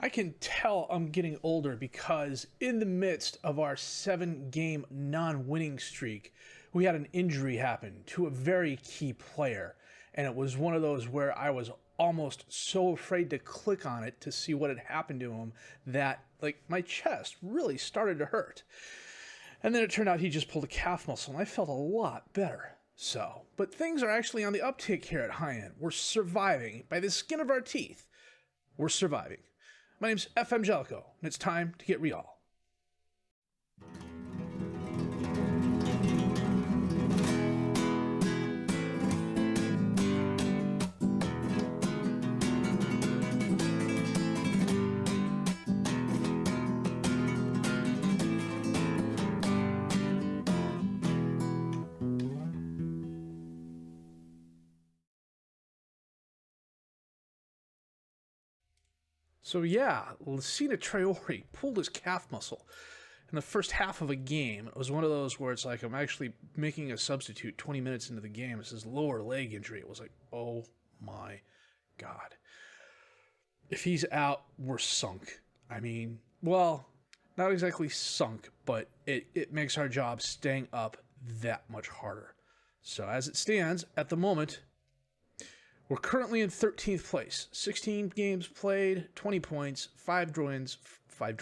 I can tell I'm getting older because in the midst of our 7-game non-winning streak, we had an injury happen to a very key player. And it was one of those where I was almost so afraid to click on it to see what had happened to him that, like, my chest really started to hurt. And then it turned out he just pulled a calf muscle, and I felt a lot better. So, but things are actually on the uptick here at High End. We're surviving by the skin of our teeth. We're surviving. My name's FM20, and it's time to get real. So yeah, Lucina Traore pulled his calf muscle in the first half of a game. It was one of those where it's like I'm actually making a substitute 20 minutes into the game. It's his lower leg injury. It was like, oh my God. If he's out, we're sunk. I mean, well, not exactly sunk, but it makes our job staying up that much harder. So as it stands, at the moment, we're currently in 13th place. 16 games played, 20 points, 5 wins, 5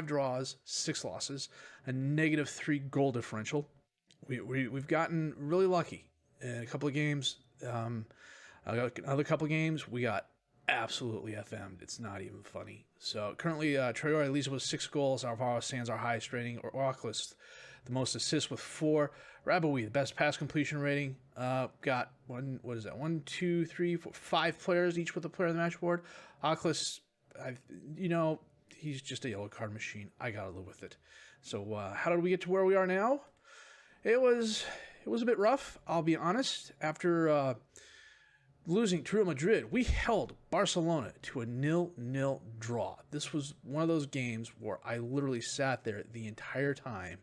draws, 6 losses, a -3 goal differential. We've gotten really lucky in a couple of games. Another couple of games, we got absolutely FM'd. It's not even funny. So currently, Traore leads with 6 goals. Alvaro Sands our highest rating. Oculus, the most assists with 4. Raboui, the best pass completion rating. Got 5 players, each with a player on the match board. Oculus, he's just a yellow card machine. I gotta live with it. So how did we get to where we are now? It was a bit rough, I'll be honest. After losing to Real Madrid, we held Barcelona to a 0-0 draw. This was one of those games where I literally sat there the entire time,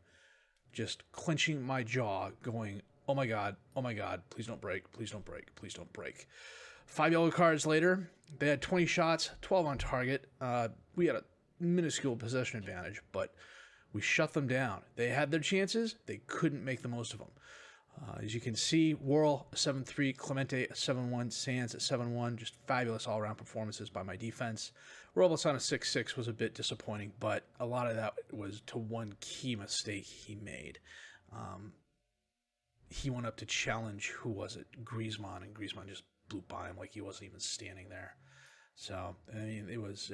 just clenching my jaw, going, oh my God, please don't break, please don't break, please don't break. 5 yellow cards later, they had 20 shots, 12 on target. We had a minuscule possession advantage, but we shut them down. They had their chances, they couldn't make the most of them. As you can see, Worrell a 7-3, Clemente a 7-1, Sands a 7-1, just fabulous all-around performances by my defense. Robles on a 6-6 was a bit disappointing, but a lot of that was to one key mistake he made. He went up to challenge, who was it? Griezmann, and Griezmann just blew by him like he wasn't even standing there. So, I mean, it was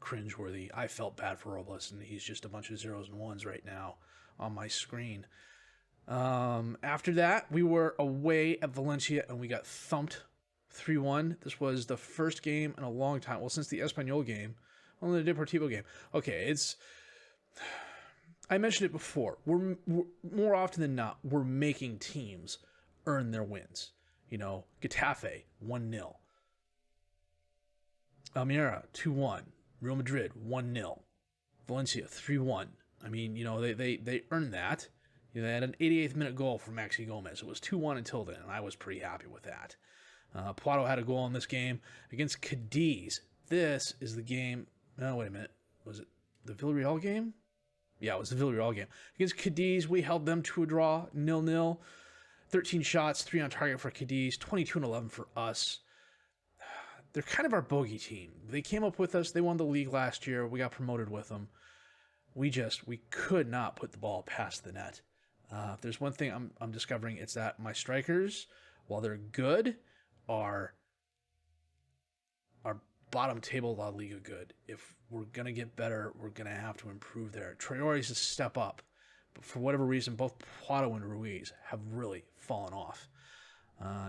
cringeworthy. I felt bad for Robles, and he's just a bunch of zeros and ones right now on my screen. After that, we were away at Valencia and we got thumped 3-1. This was the first game in a long time. Well, since the Espanyol game, only the Deportivo game. Okay, I mentioned it before. We're more often than not, we're making teams earn their wins. You know, Getafe 1-0, Almeria 2-1, Real Madrid 1-0, Valencia 3-1. I mean, they earned that. They had an 88th minute goal from Maxi Gomez. It was 2-1 until then, and I was pretty happy with that. Poitot had a goal in this game against Cadiz. This is the game. No, wait a minute. Was it the Villarreal game? Yeah, it was the Villarreal game. Against Cadiz, we held them to a draw, 0-0. 13 shots, 3 on target for Cadiz, 22-11 for us. They're kind of our bogey team. They came up with us. They won the league last year. We got promoted with them. We could not put the ball past the net. If there's one thing I'm discovering, it's that my strikers, while they're good, are bottom table La Liga good. If we're going to get better, we're going to have to improve there. Traore's a step up, but for whatever reason, both Poitot and Ruiz have really fallen off.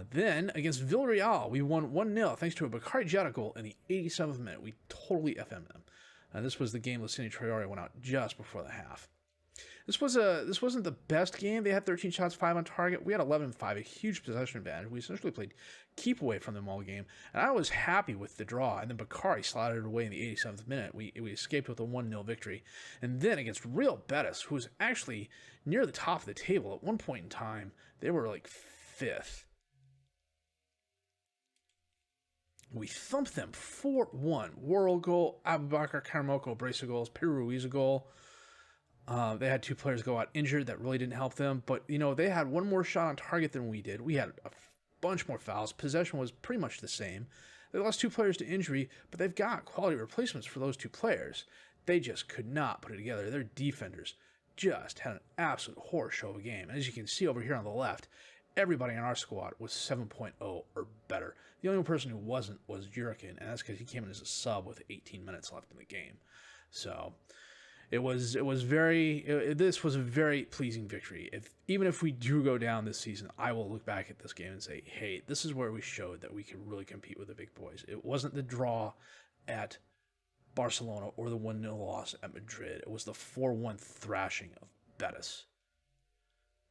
Then, against Villarreal, we won 1-0 thanks to a Bakary Diatta goal in the 87th minute. We totally FM'd them. This was the game Lucina Traore went out just before the half. This wasn't the best game. They had 13 shots, 5 on target. We had 11-5, a huge possession advantage. We essentially played keep away from them all game, and I was happy with the draw. And then Bakary slotted it away in the 87th minute. We escaped with a 1-0 victory. And then against Real Betis, who was actually near the top of the table at one point in time, they were like 5th. We thumped them 4-1. Worrell goal, Abubakar Karamoko, brace of goals, Pedro Ruiz a goal. They had 2 players go out injured. That really didn't help them. But, you know, they had 1 more shot on target than we did. We had a bunch more fouls. Possession was pretty much the same. They lost 2 players to injury, but they've got quality replacements for those 2 players. They just could not put it together. Their defenders just had an absolute horror show of a game. And as you can see over here on the left, everybody in our squad was 7.0 or better. The only person who wasn't was Jurkin, and that's because he came in as a sub with 18 minutes left in the game. So this was a very pleasing victory. Even if we do go down this season, I will look back at this game and say, hey, this is where we showed that we could really compete with the big boys. It wasn't the draw at Barcelona or the 1-0 loss at Madrid. It was the 4-1 thrashing of Betis.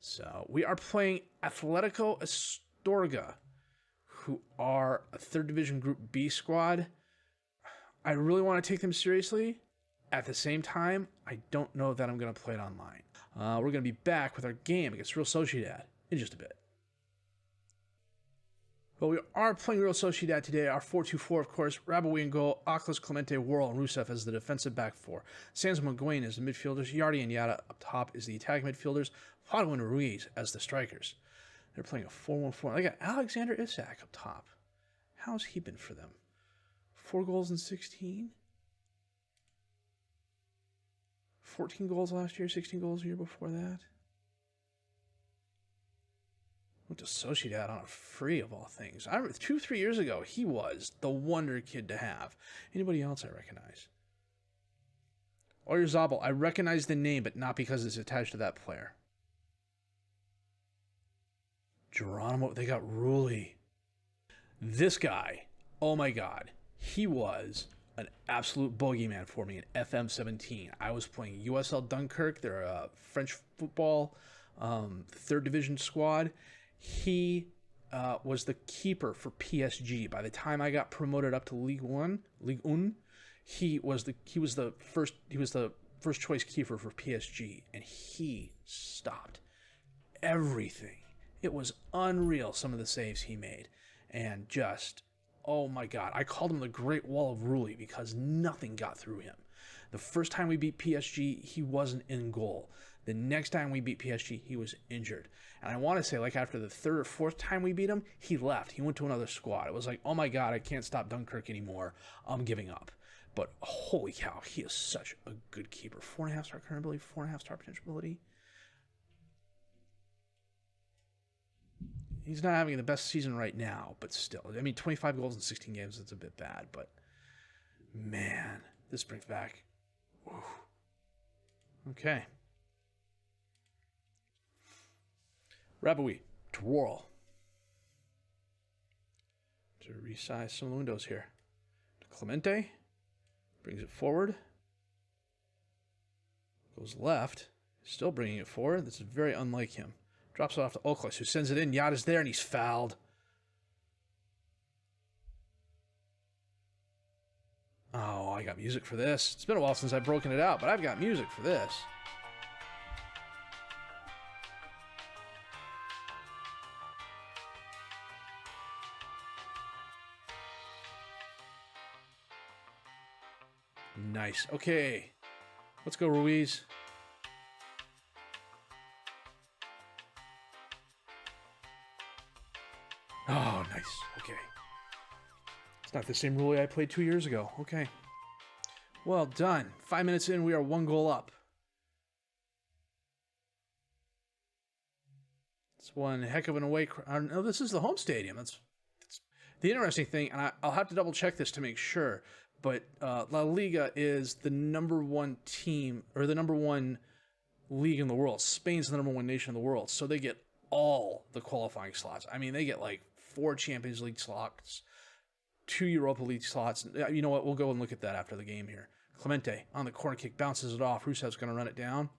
So we are playing Atletico Astorga, who are a 3rd Division Group B squad. I really want to take them seriously. At the same time, I don't know that I'm going to play it online. We're going to be back with our game against Real Sociedad in just a bit. Well, we are playing Real Sociedad today. Our 4-2-4, of course. Raboui in goal, Aklas, Clemente, Worrell, and Rousseff as the defensive back 4. Sanz and Maguin as the midfielders. Yardi and Yada up top is the attacking midfielders. Pado and Ruiz as the strikers. They're playing a 4-1-4. They got Alexander Isak up top. How's he been for them? 4 goals in 16? 14 goals last year, 16 goals the year before that. Went to Sociedad on a free of all things. I remember 2-3 years ago, he was the wonder kid to have. Anybody else I recognize? Oyarzabal, I recognize the name, but not because it's attached to that player. Geronimo, they got Rulli. This guy, oh my God, he was an absolute bogeyman for me in FM17. I was playing USL Dunkirk. They're a French football 3rd Division squad. He was the keeper for PSG. By the time I got promoted up to Ligue 1, he was the first choice keeper for PSG, and he stopped everything. It was unreal, some of the saves he made, and just, oh my God, I called him the Great Wall of Rulli because nothing got through him. The first time we beat PSG, he wasn't in goal. The next time we beat PSG, he was injured. And I want to say, like, after the 3rd or 4th time we beat him, he left. He went to another squad. It was like, oh my God, I can't stop Dunkirk anymore. I'm giving up. But holy cow, he is such a good keeper. 4.5 star current ability, 4.5 star potential ability. He's not having the best season right now, but still. I mean, 25 goals in 16 games, it's a bit bad, but man, this brings back. Whew. Okay. Raboui to Worrell. To resize some of the windows here. To Clemente. Brings it forward. Goes left. Still bringing it forward. This is very unlike him. Drops it off to Oklas, who sends it in. Yada's there, and he's fouled. Oh, I got music for this. It's been a while since I've broken it out, but I've got music for this. Nice. Okay. Let's go, Ruiz. Oh, nice. Okay. It's not the same Rulli I played 2 years ago. Okay. Well done. 5 minutes in, we are 1 goal up. It's one heck of an away crowd. No, this is the home stadium. That's the interesting thing, and I'll have to double check this to make sure, but La Liga is the #1 team, or the #1 league in the world. Spain's the #1 nation in the world, so they get all the qualifying slots. I mean, they get like 4 Champions League slots, 2 Europa League slots. You know what? We'll go and look at that after the game here. Clemente on the corner kick, bounces it off. Roussev's going to run it down.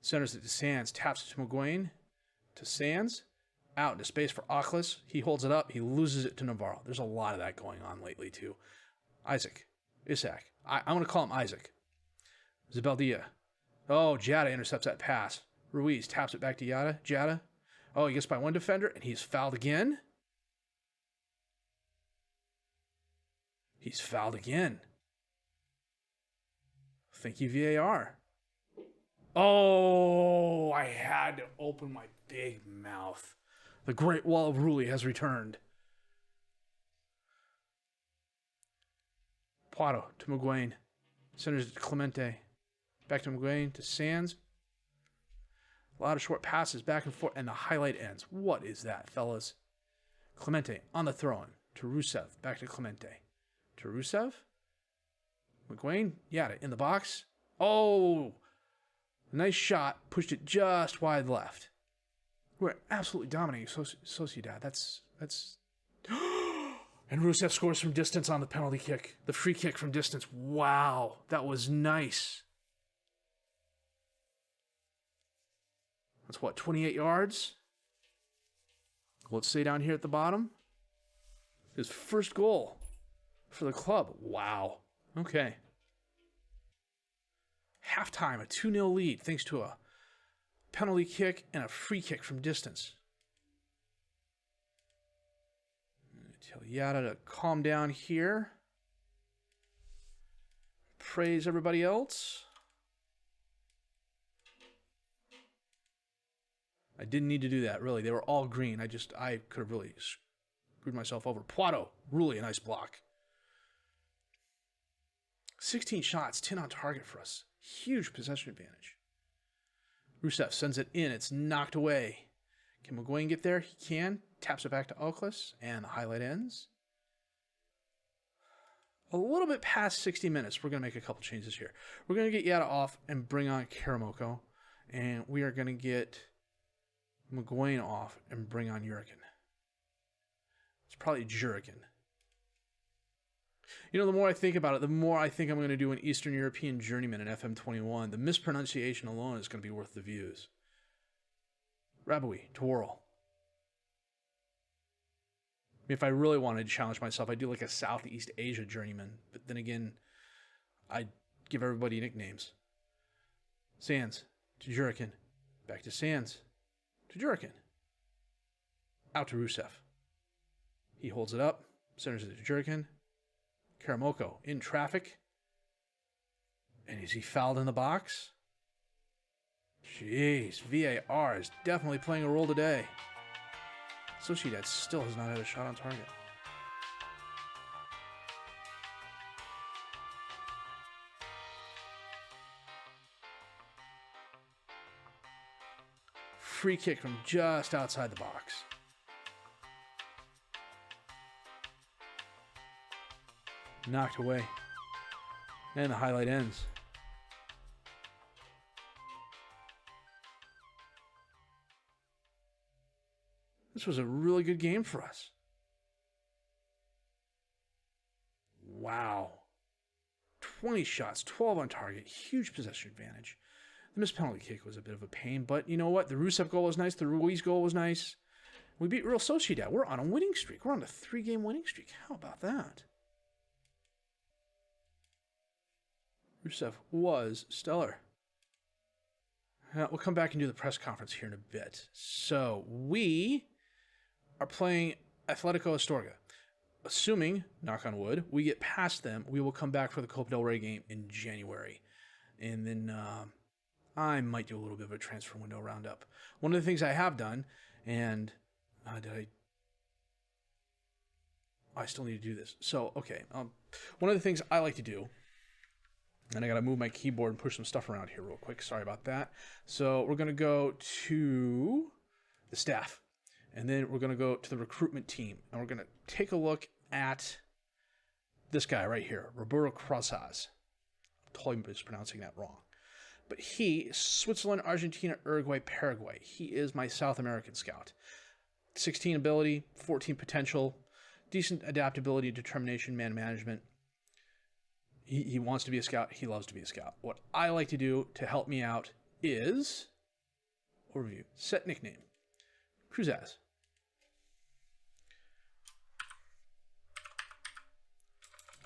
Centers it to Sanz, taps it to Maguin, to Sanz, out into space for Aklas. He holds it up. He loses it to Navarro. There's a lot of that going on lately, too. Isak. I'm going to call him Isaac. Zabeldia. Oh, Jada intercepts that pass. Ruiz taps it back to Jada. Oh, he gets by one defender, and he's fouled again. He's fouled again. Thank you, VAR. Oh, I had to open my big mouth. The Great Wall of Rulli has returned. Poirot to Miguel. Centers it to Clemente. Back to Miguel to Sands. A lot of short passes back and forth, and the highlight ends. What is that, fellas? Clemente on the throw-in to Rusev. Back to Clemente. To Rusev. Miguel, Yada in the box. Oh, nice shot. Pushed it just wide left. We're absolutely dominating Sociedad. That's. And Rusev scores from distance on the penalty kick. The free kick from distance. Wow, that was nice. That's what, 28 yards? Let's say down here at the bottom. His first goal for the club. Wow. Okay. Halftime, a 2-0 lead thanks to a penalty kick and a free kick from distance. Tell Yada to calm down here. Praise everybody else. I didn't need to do that, really. They were all green. I could have really screwed myself over. Poirot, really a nice block. 16 shots, 10 on target for us. Huge possession advantage. Rusev sends it in. It's knocked away. Can Miguel get there? He can. Taps it back to Alclis, and the highlight ends. A little bit past 60 minutes, we're going to make a couple changes here. We're going to get Yada off and bring on Karamoko, and we are going to get Miguel off and bring on Jurgen. It's probably Jurgen. You know, the more I think about it, the more I think I'm going to do an Eastern European journeyman in FM21. The mispronunciation alone is going to be worth the views. Raboui to Whirl. If I really wanted to challenge myself, I'd do like a Southeast Asia journeyman. But then again, I'd give everybody nicknames. Sands to Jurgen. Back to Sands to Jurgen. Out to Rusev. He holds it up. Centers it to Jurgen. Karamoko in traffic. And is he fouled in the box? Jeez, VAR is definitely playing a role today. Sociedad still has not had a shot on target. Free kick from just outside the box. Knocked away. And the highlight ends. This was a really good game for us. Wow. 20 shots, 12 on target, huge possession advantage. The missed penalty kick was a bit of a pain, but you know what? The Rusev goal was nice. The Ruiz goal was nice. We beat Real Sociedad. We're on a winning streak. We're on a 3-game winning streak. How about that? Rusev was stellar. We'll come back and do the press conference here in a bit. So we are playing Atletico Astorga. Assuming, knock on wood, we get past them, we will come back for the Copa del Rey game in January. And then I might do a little bit of a transfer window roundup. One of the things I have done, and I still need to do this. So, okay. One of the things I like to do, and I got to move my keyboard and push some stuff around here real quick. Sorry about that. So we're going to go to the staff. And then we're going to go to the recruitment team. And we're going to take a look at this guy right here, Roberto Crozas. I'm totally mispronouncing that wrong. But he, Switzerland, Argentina, Uruguay, Paraguay. He is my South American scout. 16 ability, 14 potential, decent adaptability, determination, man management. He wants to be a scout. He loves to be a scout. What I like to do to help me out is, overview, set nickname, Cruzaz.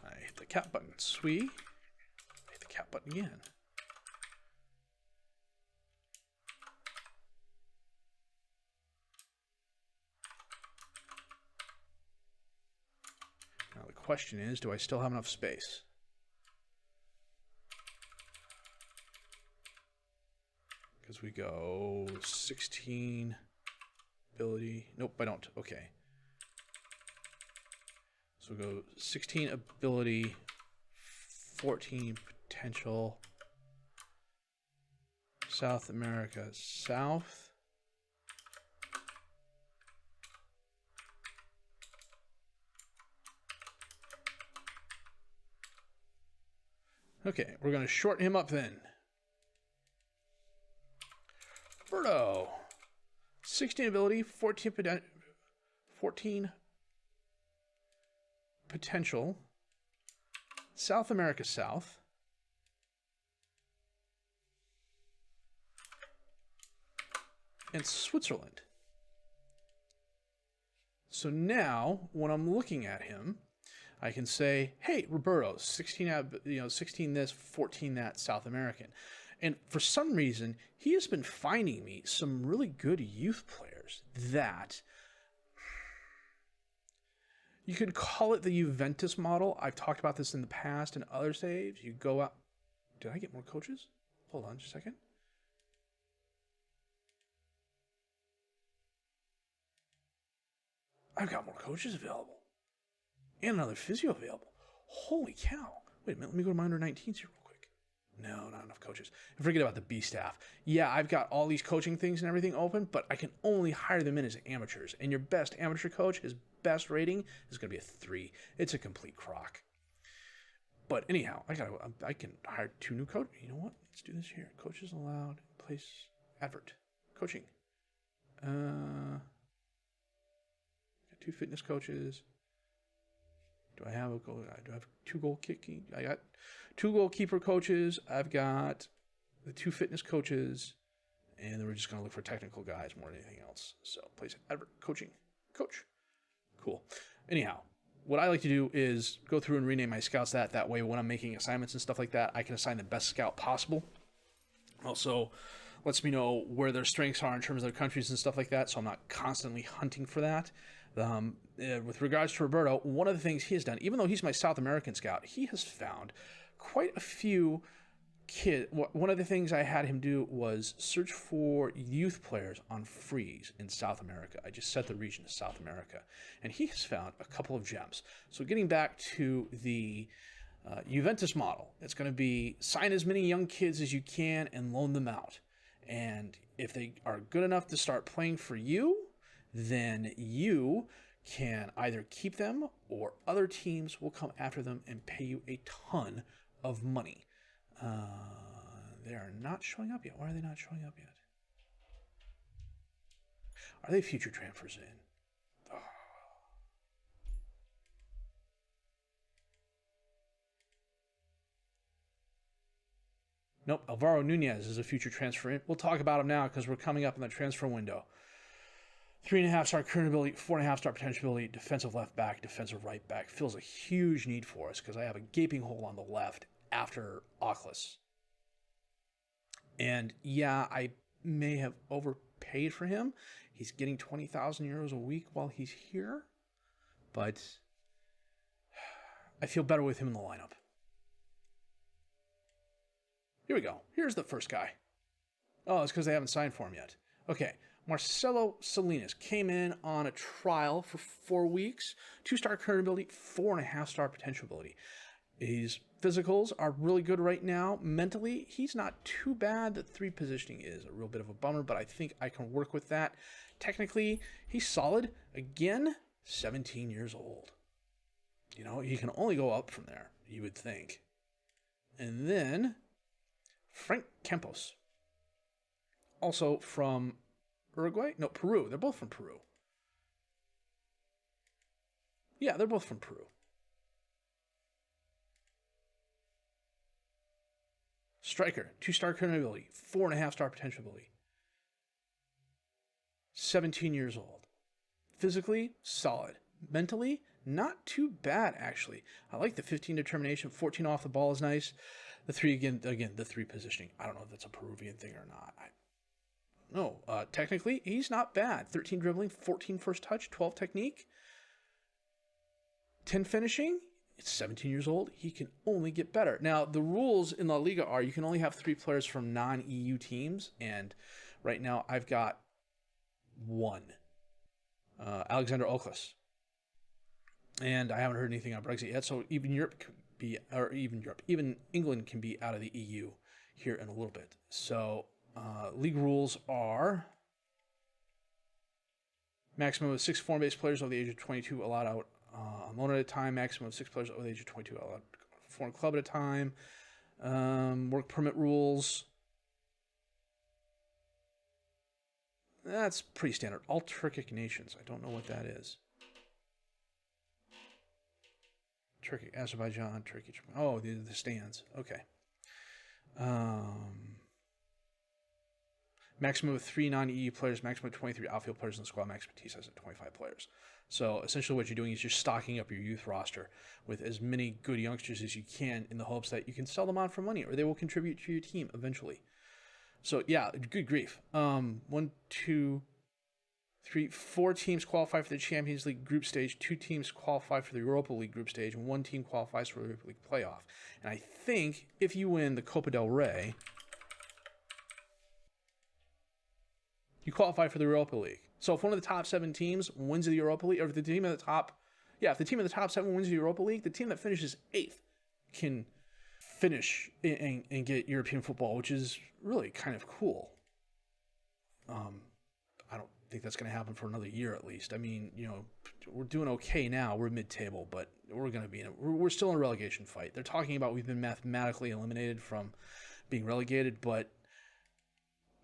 I hit the cap button. Sweet. Hit the cap button again. question is, do I still have enough space? Because we go 16 ability. Nope, I don't. Okay. So we go 16 ability, 14 potential. South America, South. Okay, we're going to shorten him up then. Birdo. 16 ability, 14 potential. South America, South. And Switzerland. So now, when I'm looking at him, I can say, hey, Roberto, 16 this, 14 that, South American. And for some reason, he has been finding me some really good youth players that you could call it the Juventus model. I've talked about this in the past in other saves. You go out. Did I get more coaches? Hold on just a second. I've got more coaches available. And another physio available. Holy cow. Wait a minute, let me go to my under 19s here real quick. No, not enough coaches. And forget about the B staff. Yeah, I've got all these coaching things and everything open, but I can only hire them in as amateurs. And your best amateur coach, his best rating is going to be a 3. It's a complete crock. But anyhow, I can hire 2 new coaches. You know what? Let's do this here. Coaches allowed. Place advert. Coaching. Got 2 fitness coaches. Do I have a goal? Do I have 2 goal kicking? I got 2 goalkeeper coaches. I've got the 2 fitness coaches, and then we're just going to look for technical guys more than anything else. So, place advert, coaching, coach. Cool. Anyhow, what I like to do is go through and rename my scouts that way when I'm making assignments and stuff like that, I can assign the best scout possible. Also, lets me know where their strengths are in terms of their countries and stuff like that, so I'm not constantly hunting for that. With regards to Roberto, one of the things he has done, even though he's my South American scout, he has found quite a few kids. One of the things I had him do was search for youth players on freeze in South America. I just set the region to South America, and he has found a couple of gems. So getting back to the Juventus model, it's going to be sign as many young kids as you can and loan them out. And if they are good enough to start playing for you, then you can either keep them or other teams will come after them and pay you a ton of money. They are not showing up yet. Why are they not showing up yet? Are they future transfers in? Oh. Nope, Alvaro Nunez is a future transfer in. We'll talk about him now because we're coming up in the transfer window. 3.5-star current ability, 4.5-star potential ability, defensive left back, defensive right back. Fills a huge need for us because I have a gaping hole on the left after Auckland. And yeah, I may have overpaid for him. He's getting 20,000 euros a week while he's here. But I feel better with him in the lineup. Here we go. Here's the first guy. Oh, it's because they haven't signed for him yet. Okay. Marcelo Salinas came in on a trial for 4 weeks. 2-star current ability, 4.5-star potential ability. His physicals are really good right now. Mentally, he's not too bad. The 3 positioning is a real bit of a bummer, but I think I can work with that. Technically, he's solid. Again, 17 years old. You know, he can only go up from there, you would think. And then, Frank Campos. Also from Uruguay? No, Peru. They're both from Peru. Yeah, they're both from Peru. Striker, 2-star current ability, 4.5-star potential ability. 17 years old. Physically, solid. Mentally, not too bad, actually. I like the 15 determination, 14 off the ball is nice. The 3, again, the 3 positioning. I don't know if that's a Peruvian thing or not. No, technically, he's not bad. 13 dribbling, 14 first touch, 12 technique, 10 finishing. It's 17 years old. He can only get better. Now, the rules in La Liga are you can only have 3 players from non-EU teams, and right now I've got 1. Alexander Oklas. And I haven't heard anything on Brexit yet, so even even England can be out of the EU here in a little bit. So, league rules are maximum of 6 foreign-based players over the age of 22 allowed out on loan at a time. Maximum of 6 players over the age of 22 allowed foreign club at a time. Work permit rules. That's pretty standard. All Turkic nations. I don't know what that is. Turkey, Azerbaijan, Turkey. Oh, the stands. Okay. Maximum of 3 non-EU players, maximum of 23 outfield players in the squad, maximum T size of 25 players. So essentially what you're doing is you're stocking up your youth roster with as many good youngsters as you can in the hopes that you can sell them on for money or they will contribute to your team eventually. So yeah, good grief. 1, 2, 3, 4 teams qualify for the Champions League group stage, 2 teams qualify for the Europa League group stage, and 1 team qualifies for the Europa League playoff. And I think if you win the Copa del Rey, you qualify for the Europa League. So if one of the top 7 teams wins the Europa League, or if the team in the top, if the team in the top 7 wins the Europa League, the team that finishes 8th can finish and get European football, which is really kind of cool. I don't think that's going to happen for another year at least. I mean, we're doing okay now. We're mid-table, but we're going to be we're still in a relegation fight. They're talking about we've been mathematically eliminated from being relegated, but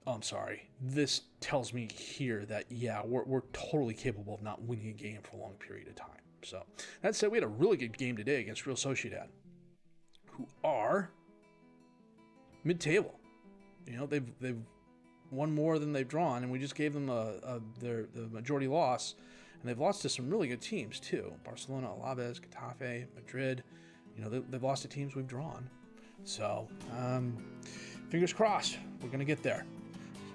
I'm sorry. This tells me here that, we're totally capable of not winning a game for a long period of time. So that said, we had a really good game today against Real Sociedad, who are mid-table. They've won more than they've drawn, and we just gave them the majority loss, and they've lost to some really good teams too. Barcelona, Alaves, Getafe, Madrid. They've lost to teams we've drawn. So fingers crossed, we're going to get there.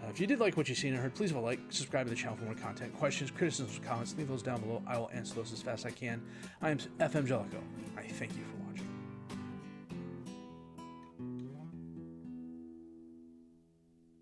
If you did like what you've seen and heard, please leave a like, subscribe to the channel for more content. Questions, criticisms, comments, leave those down below. I will answer those as fast as I can. I am FM20. I thank you for watching.